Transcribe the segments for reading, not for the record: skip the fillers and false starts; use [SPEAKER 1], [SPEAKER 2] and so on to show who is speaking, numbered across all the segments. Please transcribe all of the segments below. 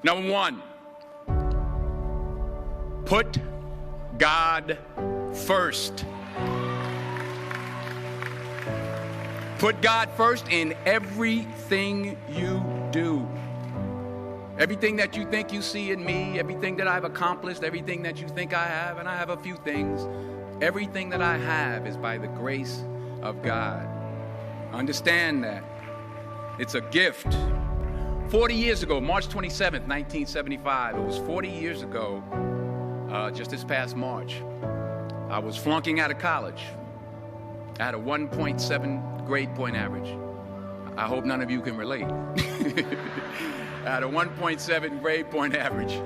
[SPEAKER 1] Number one, put God first. Put God first in everything you do. Everything that you think you see in me, everything that I've accomplished, everything that you think I have, and I have a few things, everything that I have is by the grace of God. Understand that. It's a gift. 40 years ago, March 27th, 1975, it was 40 years ago, just this past March, I was flunking out of college. I had a 1.7 grade point average. I hope none of you can relate. I had a 1.7 grade point average.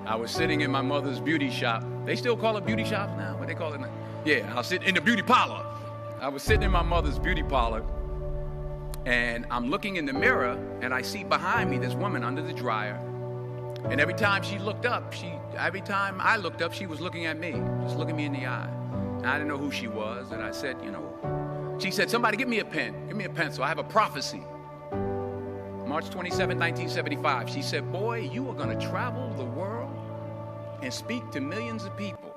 [SPEAKER 1] I was sitting in my mother's beauty shop. They still call it beauty shops now? What they call it now? Yeah, I was sitting in the beauty parlor. I was sitting in my mother's beauty parlor, and I'm looking in the mirror, and I see behind me this woman under the dryer. And every time I looked up, she was looking at me, just looking me in the eye. And I didn't know who she was, and I said, she said, somebody give me a pen, give me a pencil, I have a prophecy. March 27, 1975, she said, boy, you are gonna travel the world and speak to millions of people.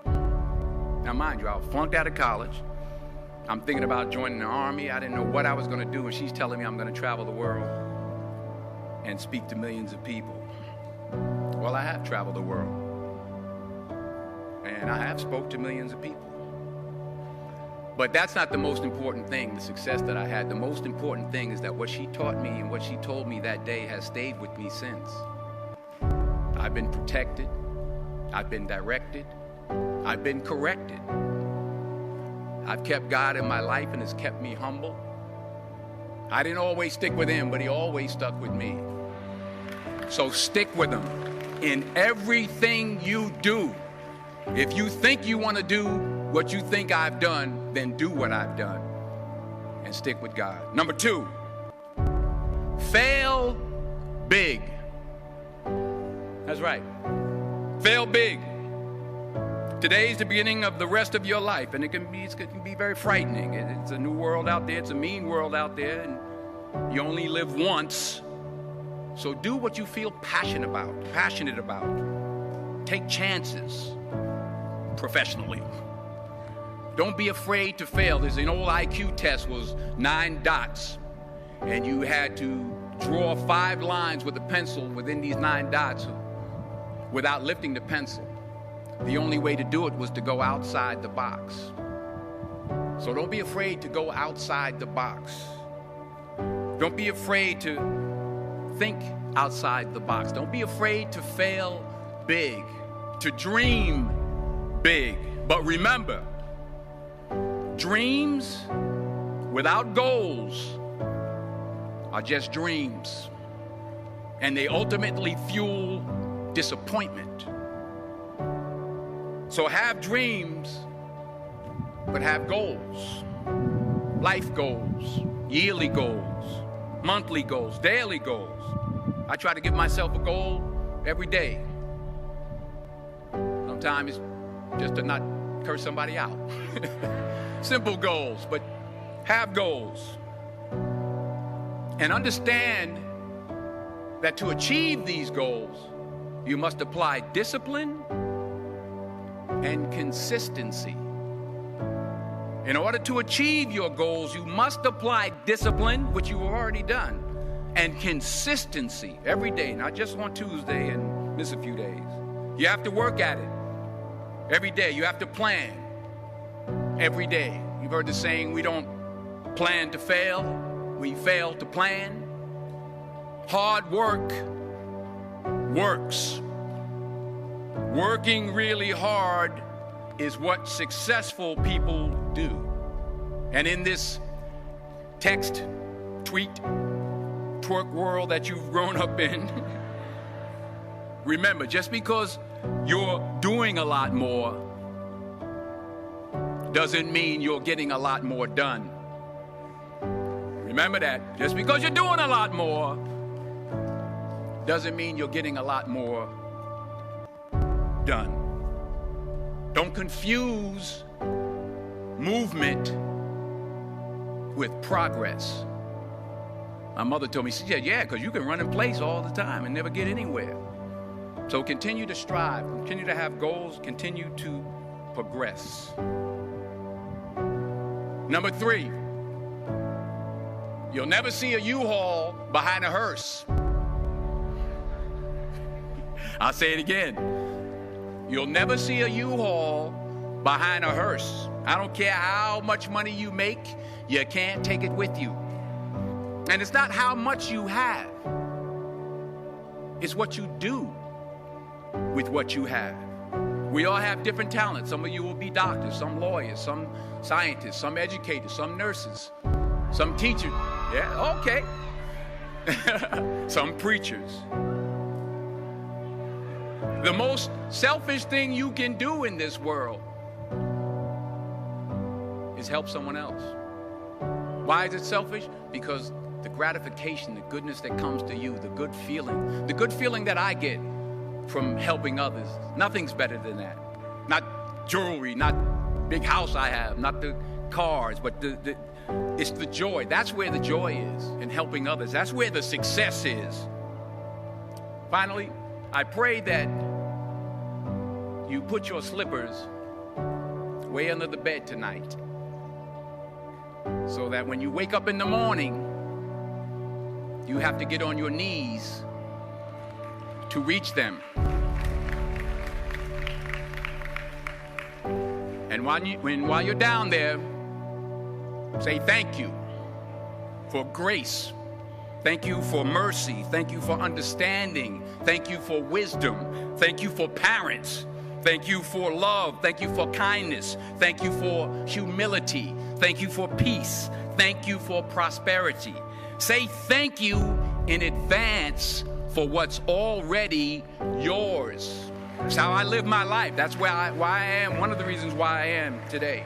[SPEAKER 1] Now mind you, I was flunked out of college. I'm thinking about joining the army. I didn't know what I was gonna do, and she's telling me I'm gonna travel the world and speak to millions of people. Well, I have traveled the world, and I have spoke to millions of people. But that's not the most important thing, the success that I had. The most important thing is that what she taught me and what she told me that day has stayed with me since. I've been protected, I've been directed, I've been corrected. I've kept God in my life, and it's kept me humble. I didn't always stick with him, but he always stuck with me. So stick with him in everything you do. If you think you want to do what you think I've done, then do what I've done and stick with God. Number two, fail big. That's right. Fail big. Today is the beginning of the rest of your life, and it can be very frightening. It's a new world out there. It's a mean world out there, and you only live once. So do what you feel passionate about. Take chances professionally. Don't be afraid to fail. There's an old IQ test, was 9 dots, and you had to draw 5 lines with a pencil within these 9 dots without lifting the pencil. The only way to do it was to go outside the box. So don't be afraid to go outside the box. Don't be afraid to think outside the box. Don't be afraid to fail big, to dream big. But remember, dreams without goals are just dreams, and they ultimately fuel disappointment. So have dreams, but have goals. Life goals, yearly goals, monthly goals, daily goals. I try to give myself a goal every day. Sometimes it's just to not curse somebody out. Simple goals, but have goals. And understand that to achieve these goals, you must apply discipline and consistency. In order to achieve your goals, you must apply discipline, which you've already done, and consistency every day, not just on Tuesday and miss a few days. You have to work at it every day. You have to plan every day. You've heard the saying, we don't plan to fail, we fail to plan. Hard work works. Working really hard is what successful people do. And in this text, tweet, twerk world that you've grown up in, remember, just because you're doing a lot more doesn't mean you're getting a lot more done. Remember that. Just because you're doing a lot more doesn't mean you're getting a lot more done. Don't confuse movement with progress. My mother told me, she said, yeah, because you can run in place all the time and never get anywhere. So continue to strive, continue to have goals, continue to progress. Number 3, you'll never see a U-Haul behind a hearse. I'll say it again. You'll never see a U-Haul behind a hearse. I don't care how much money you make, you can't take it with you. And it's not how much you have. It's what you do with what you have. We all have different talents. Some of you will be doctors, some lawyers, some scientists, some educators, some nurses, some teachers. Yeah, okay. Some preachers. The most selfish thing you can do in this world is help someone else. Why is it selfish? Because the gratification, the goodness that comes to you, the good feeling that I get from helping others, nothing's better than that. Not jewelry, not big house I have, not the cars, but it's the joy. That's where the joy is, in helping others. That's where the success is. Finally, I pray that you put your slippers way under the bed tonight, so that when you wake up in the morning, you have to get on your knees to reach them. And while you're down there, say thank you for grace. Thank you for mercy. Thank you for understanding. Thank you for wisdom. Thank you for parents. Thank you for love. Thank you for kindness. Thank you for humility. Thank you for peace. Thank you for prosperity. Say thank you in advance for what's already yours. That's how I live my life. That's why I am, one of the reasons why I am today.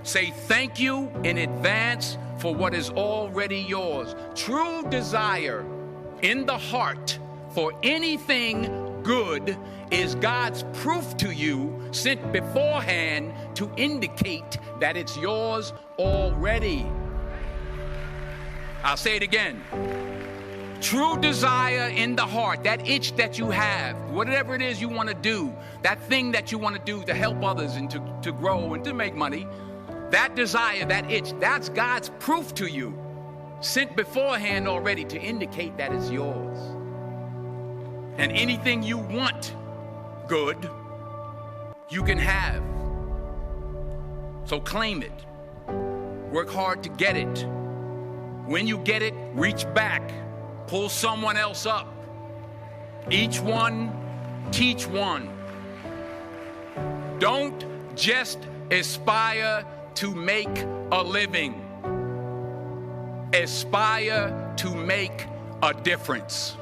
[SPEAKER 1] Say thank you in advance for what is already yours. True desire in the heart for anything good is God's proof to you, sent beforehand to indicate that it's yours already. I'll say it again. True desire in the heart, that itch that you have, whatever it is you want to do, that thing that you want to do to help others and to grow and to make money, that desire, that itch, that's God's proof to you, sent beforehand already to indicate that it's yours. And anything you want good, you can have. So claim it. Work hard to get it. When you get it, reach back. Pull someone else up. Each one, teach one. Don't just aspire to make a living. Aspire to make a difference.